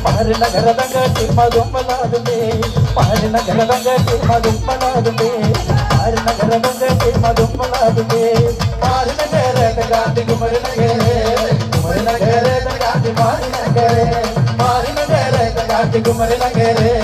മരുനഗരതങ്കട്ടി മധുമലാതുമേ മരുനഗരതങ്കട്ടി മധുമലാതുമേ മരുനഗരതങ്കട്ടി മധുമലാതുമേ മരുനഗരതങ്കട്ടി കുമരനഗരേ കുമരനഗരതങ്കട്ടി മരുനഗരേ മരുനഗരതങ്കട്ടി കുമരനഗരേ